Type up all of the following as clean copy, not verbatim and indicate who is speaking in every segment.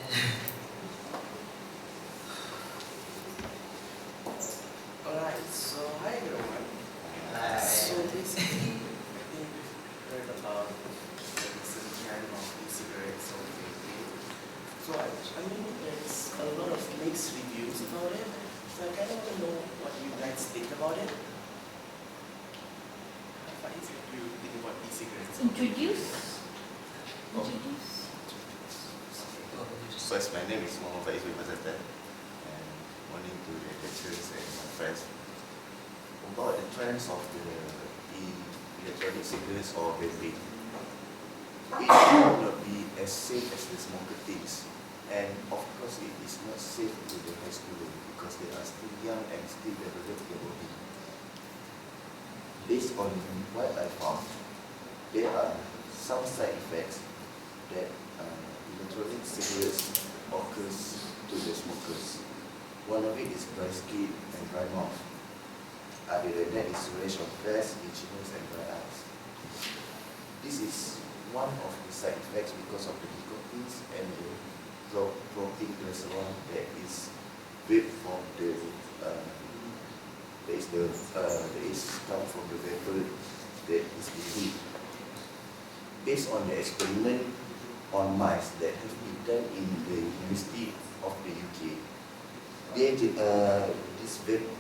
Speaker 1: Alright, so hi everyone.
Speaker 2: Hi.
Speaker 1: So basically, I think we've heard about the recent trend of e-cigarettes or vaping. So I mean, there's a lot of mixed reviews about it. So I kind of want to know what you guys think about it. What do you think about e-cigarettes?
Speaker 3: Introduce.
Speaker 2: Oh.
Speaker 3: Introduce.
Speaker 2: First, my name is Muhammad Faiz bin Mazatan, and morning to the lecturers and my friends. About the trends of the electronic cigarettes or vaping, it will not be as safe as the smoker thinks, and of course it is not safe to the high schoolers because they are still young and still develop their body. Based on what I found, there are some side effects that electronic cigarettes occurs to the smokers. One of it is dry skin and dry mouth. Other than that is rash of face, itchiness and dry eyes. This is one of the side effects because of the nicotines and the propylene glycerol that is built from the that is come from the vapor that is liquid. Based on the experiment on mice that have been done in the University of the UK, these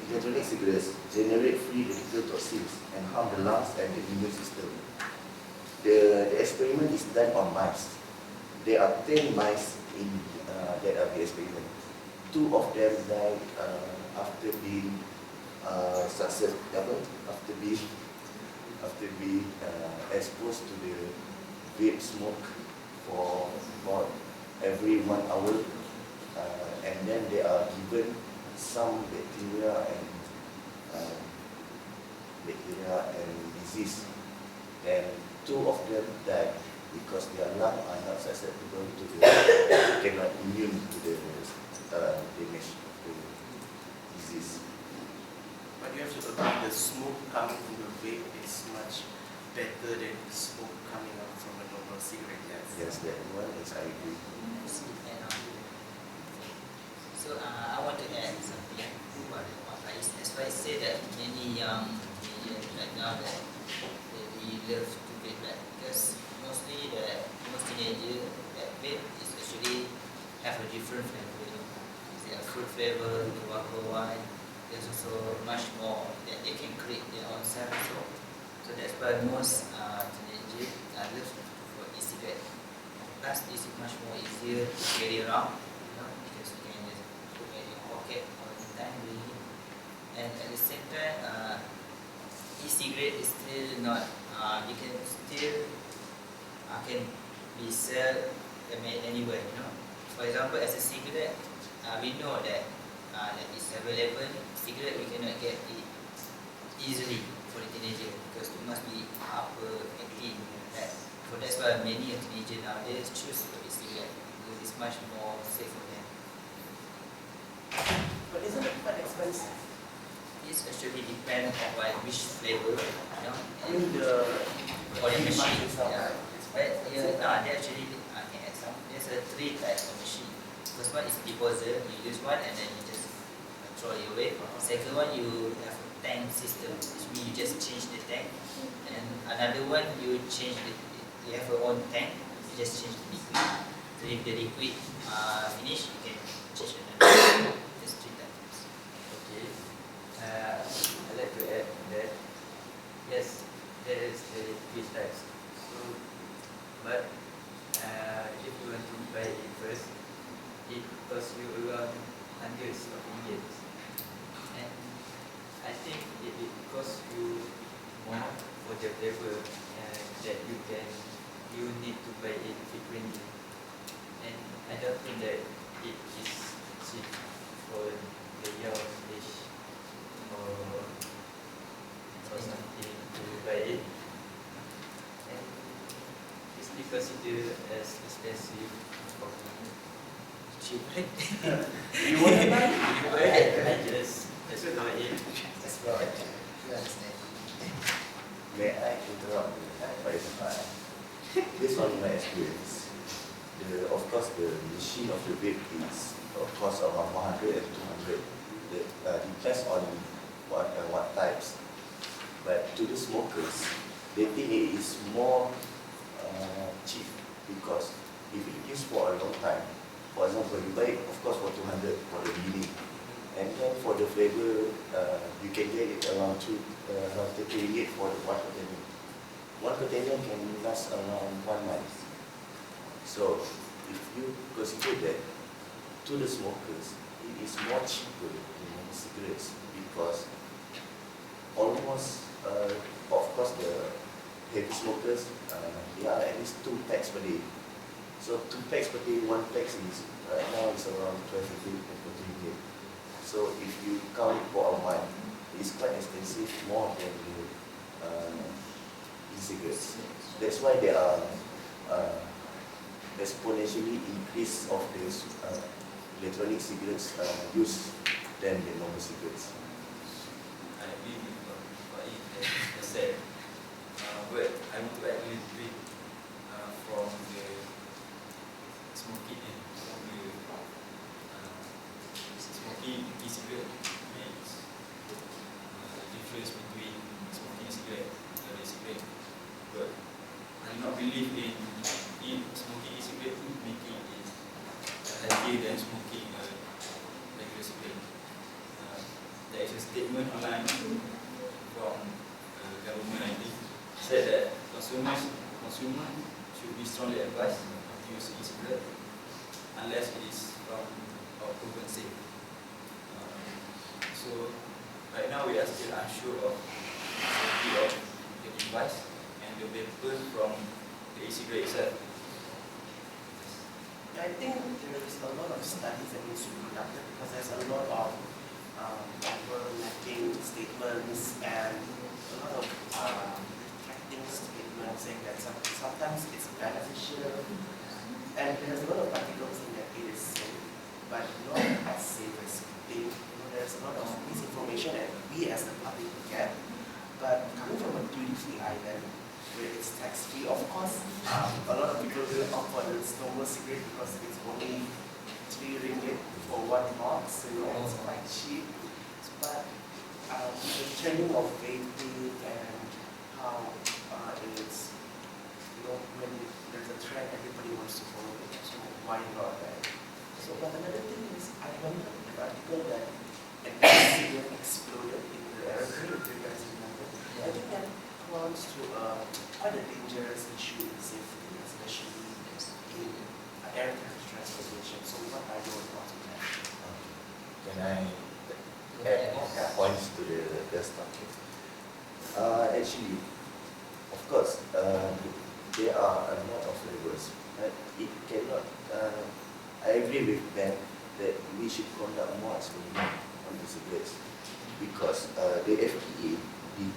Speaker 2: electronic cigarettes generate free radical toxins and harm the lungs and the immune system. The experiment is done on mice. There are 10 mice that are the experiment. 2 of them died after being after being exposed to the vape smoke for about every 1 hour, and then they are given some bacteria and disease, and 2 of them died because their lungs are not susceptible to cannot immune to the damage of the disease.
Speaker 1: But you have to agree the smoke coming from the vape is much better than the smoke coming out from a normal cigarette.
Speaker 2: Yes, that one is I agree.
Speaker 4: So I want to add something what Faiz. As Faiz said that many young teenagers right now that they love to vape, right? Because mostly most teenagers that vape is actually have a different flavor. You know, they have fruit flavor, tobacco wine. There's also much more that they can create their own self. So that's why most teenagers love for e-cigarette. Plus, this is much more easier to carry around, you know, because you can just put it in your pocket all the time, really. And at the same time, e-cigarette is still not. You can still can be sold anywhere, you know. For example, as a cigarette, we know that it's 7-Eleven cigarette we cannot get it easily for the teenager because it must be upper 18. So that's why many teenagers nowadays choose for e-cigarette because it's much more safe for them.
Speaker 1: But isn't it quite expensive?
Speaker 4: It's actually depends on which flavor, you know,
Speaker 1: I mean
Speaker 4: or the machine.
Speaker 1: itself.
Speaker 4: Yeah. But they actually can add some. There's 3 types of machine. First one is deposit. You use one and then you just throw it away. Second one, you have a tank system, which means you just change the tank. And another one, you have your own tank. You just change the liquid. So if the liquid finish, you can change another. Just 3 types.
Speaker 5: Okay. I'd like to add that yes, there is the 3 types. So, but if you want to buy it first, it costs you around hundreds of ringgit, and I think it costs you more for the flavor that you need to buy it frequently, and I don't think that it is cheap for the young age or something to buy it, and it's because it is as expensive for me.
Speaker 4: Cheap, right?
Speaker 1: You want to buy?
Speaker 5: I just explore it.
Speaker 4: That's right. You understand.
Speaker 2: May I interrupt you? Based on my experience, of course, the machine of the vape is cost around 100 and 200. Depends on what types. But to the smokers, they think it is more cheap because if it is for a long time, for example, you buy it, of course, for 200 for the mini, and then for the flavor, you can get it around 30 ringgit for the one container. One container can last around 1 month. So, if you consider that, to the smokers, it is more cheaper than cigarettes because almost, of course, the heavy smokers, they are at least 2 packs per day. So 2 packs per day, 1 pack is right now is around 12 ringgit and 14 ringgit. So if you count it for a month, it's quite expensive, more than the e-cigarettes. That's why there are exponentially increase of the electronic cigarettes use than the normal cigarettes.
Speaker 5: I agree with what you have said, but I want to add a little bit from the smoking and from the smoking e-cigarette makes the difference between smoking e-cigarette and the cigarette. But I do not believe in smoking e-cigarette making it healthier than smoking regular cigarette. There is a statement online from government, I think, said that consumers should be strongly advised not to use e-cigarette unless it is from or proven safe. So right now we are still unsure of the safety of the device and the vapor from the e-cigarette itself.
Speaker 1: I think there is a lot of studies that needs to be conducted because there's a lot of overlapping statements and a lot of retracting statements saying that sometimes it's beneficial, and there's a lot of articles saying that it is safe, but not as safe as we think. There's a lot of misinformation that we as the public get. But coming from a duty-free island where it's tax-free, of course, a lot of people will opt for this normal cigarette because it's only 3 ringgit for 1 box, it's quite cheap. But the trending of vaping and how it's, when there's a trend, everybody wants to follow it, so why not, right? So, but another thing is, I remember the article that an cigarette exploded in the airplane, if you guys remember. I think that points to quite a dangerous issue in safety, especially in air transportation. So what are your thoughts on that?
Speaker 2: Can I add points to the topic? Actually, of course, there are a lot of flavors, but it cannot. I agree with them that we should conduct more experiment on the cigarettes because the FDA,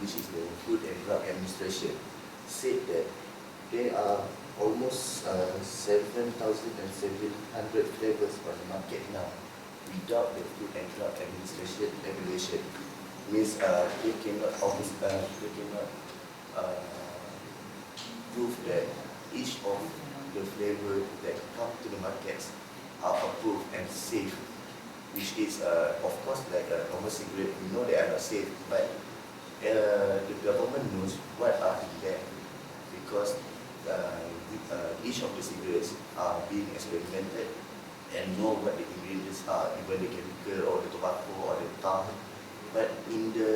Speaker 2: which is the Food and Drug Administration, said that there are almost 7,700 flavors on the market now without the Food and Drug Administration regulation. Means they cannot prove that each of the flavor that come to the markets are approved and safe, which is of course like a normal cigarette. We know they are not safe, but the government knows what are in there because each of the cigarettes are being experimented and know what the ingredients are, even the chemical or the tobacco or the tar. But in the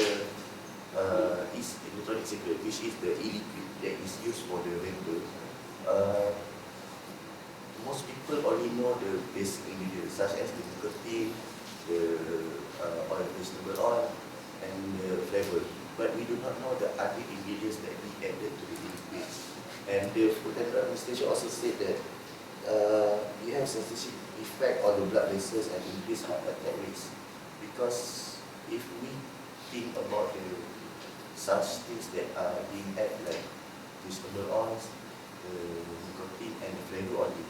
Speaker 2: electronic cigarette, which is the e-liquid that is used for the vapor, most people only know the basic ingredients such as the nicotine, the oil, vegetable oil, and the flavor. But we do not know the other ingredients that we added to the liquid. And the Food and Drug Administration also said that it has a sensitive effect on the blood vessels and increase heart attack risk. Because if we think about the such things that are being added like vegetable oils, the nicotine and the flavor on it,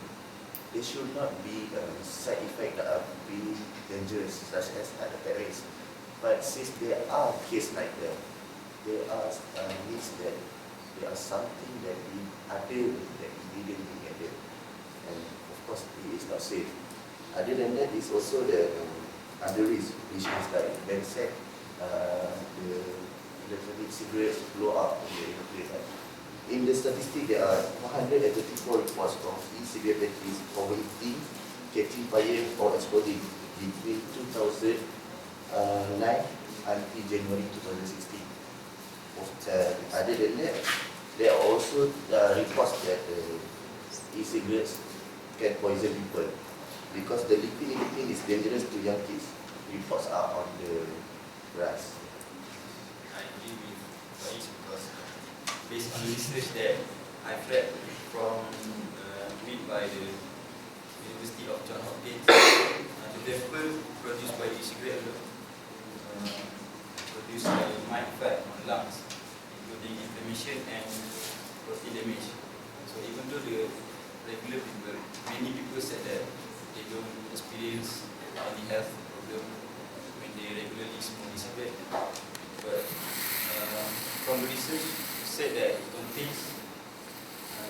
Speaker 2: there should not be side effects that are really dangerous such as heart attack risk. But since there are cases like that, there are means that there are something that we other that ingredient being added. And because it is not safe. Other than that, it's also the other risk, which is like Ben said, the electronic cigarettes blow up in the airplane. Right? In the statistic, there are 134 reports of e-cigarette batteries overheating, catching fire or exploding between 2009 until January 2016. Other than that, there are also reports that e-cigarettes can poison people because the nicotine is dangerous to young kids. Reports are on the rise.
Speaker 5: I agree with Faiz because based on research that I've read from read by the University of Johns Hopkins, the vapor produced by e-cigarette produce a mild effect on lungs, including inflammation and protein damage. So even though the regular people, many people said that they don't experience any health problem when they regularly smoke e-cigarette. But from the research, said that it contains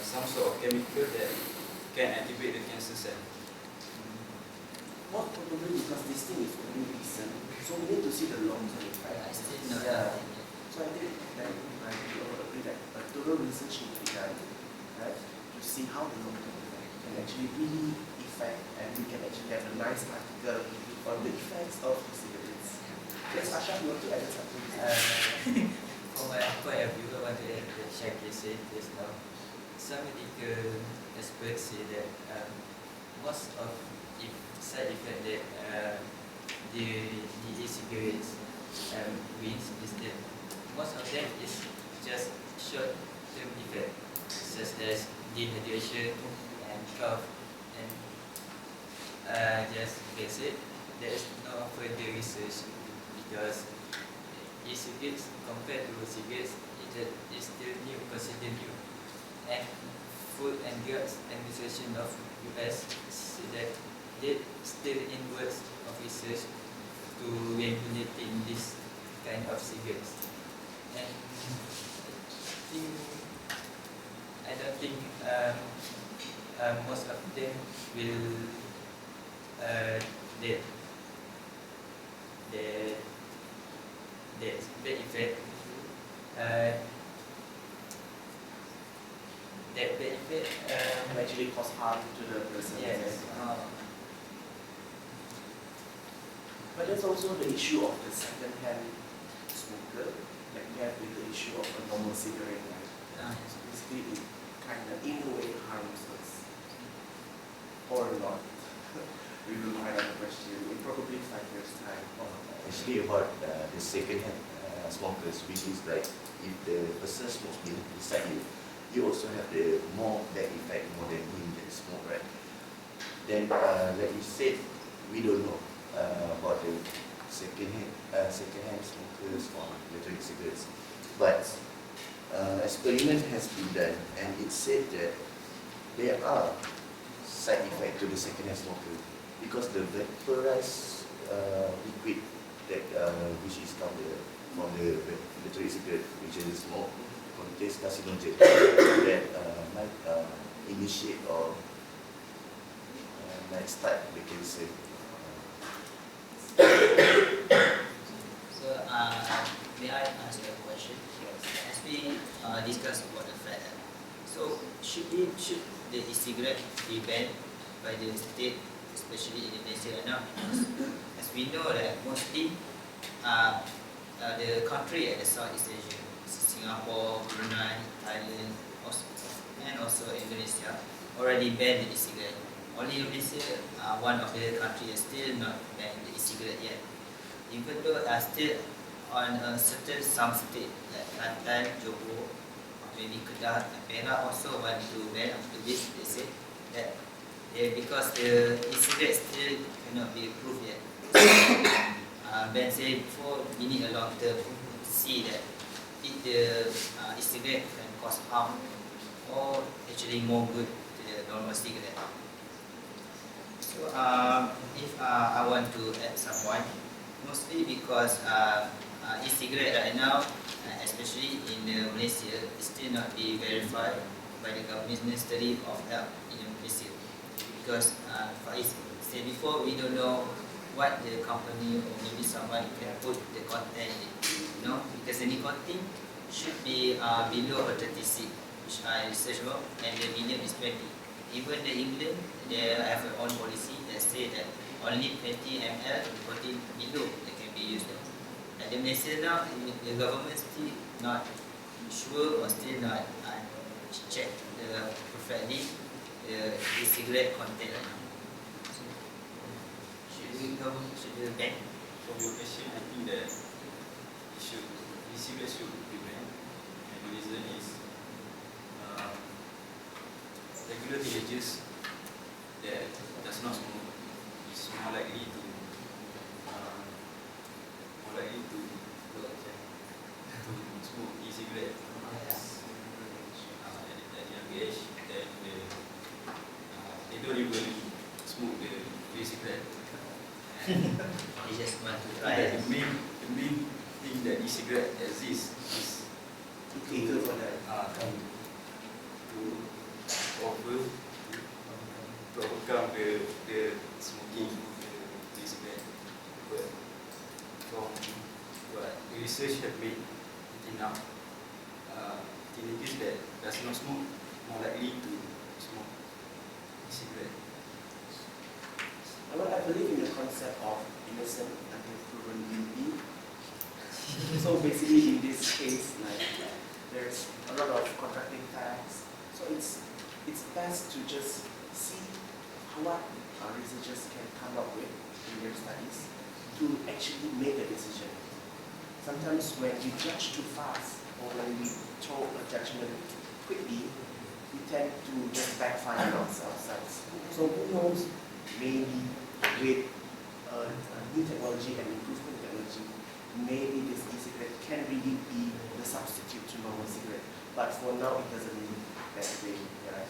Speaker 5: some sort of chemical that can activate the cancer cell.
Speaker 1: What probably because this thing is very recent, so we need to see the long-term effect.
Speaker 4: I still not
Speaker 1: Yeah. So I think that I will agree that a thorough research needs to be done, right, to see how the long-term effect can actually really affect, and we can actually have a nice article on the effects of cigarettes. Yes, Asha, you want to add something?
Speaker 5: From my point of view, I want to add that Shakir said just now. Some medical experts say that most of the side effect that the e-cigarettes brings is that most of them is just short-term effect, such as dehydration and cough, and just basic. There is no further research because e-cigarettes compared to cigarettes is still new, considered new. And Food and Drugs Administration of US said that they still in works of research to regulating this kind of cigarettes. And I don't think most of them will the bad effect. That bad effect.
Speaker 1: Can actually cause harm to the person.
Speaker 5: Yes.
Speaker 1: But there's also the issue of the second-hand smoker, like we have with the issue of a normal cigarette, right? So basically, it kind of, in a way, harms us. Or not. We will find out the question in probably 5 years' time.
Speaker 2: Actually, about the second-hand smokers, which is like if the person smokes beside you, you also have the more bad effect more than him that smoke, right? Then, like you said, we don't know about the second-hand smokers or electronic cigarettes. But experiment has been done, and it said that there are side effects to the second-hand smoker because the vaporized liquid that which is from the electronic cigarette, which is smoke, contains carcinogen that might initiate or might start the cancer.
Speaker 4: So, may I ask you a question? As we discussed about the fact that, so should the e-cigarette be banned by the state, especially in Indonesia now? Because as we know that mostly the country at the Southeast Asia, Singapore, Brunei, Thailand, and also Indonesia, already banned the e-cigarette. Only Indonesia, one of the countries, still not banned the e-cigarette yet. Even though still on a certain some state like Kelantan, Johor, maybe Kedah and Perak also want to ban after this. They say that because the e-cigarette still cannot be approved yet. Ben said before we need a long term to see that if the e-cigarette can cause harm or actually more good to the normal cigarette. So if I want to add some one, mostly because e-cigarette right now, especially in Malaysia, is still not be verified by the government Ministry of Health in Malaysia. because Faiz said before, we don't know what the company or maybe someone can put the content in, because the nicotine should be below 30C, which I researched about, and the minimum is 20. Even the England, they have their own policy that say that only 20 ml nicotine below that can be used. And the Malaysia now, the government still not sure or still not check perfectly the e-cigarette content. So, should we ban?
Speaker 3: From your question, I think that e-cigarettes should be banned, and the reason is regular teenagers that does not smoke is more likely to smoke e-cigarette at a young age, and they don't even smoke the e-cigarette.
Speaker 4: They just want to try it.
Speaker 3: The main thing that e-cigarette exists is
Speaker 1: To cater for that.
Speaker 3: to offer to overcome the smoking the e-cigarette. But from what the research have made until now, teenagers that does not smoke more likely to smoke e-cigarette.
Speaker 1: Well, I believe in the concept of innocent until proven guilty. So basically, in this case, like there's a lot of contracting facts. So it's best to just see what our researchers can come up with in their studies to actually make a decision. Sometimes when we judge too fast or when we throw a judgment quickly, we tend to just backfire on ourselves. So who knows, maybe with new technology and improvement technology, maybe this e-cigarette can really be the substitute to normal cigarette. But for now, it doesn't mean that way, right?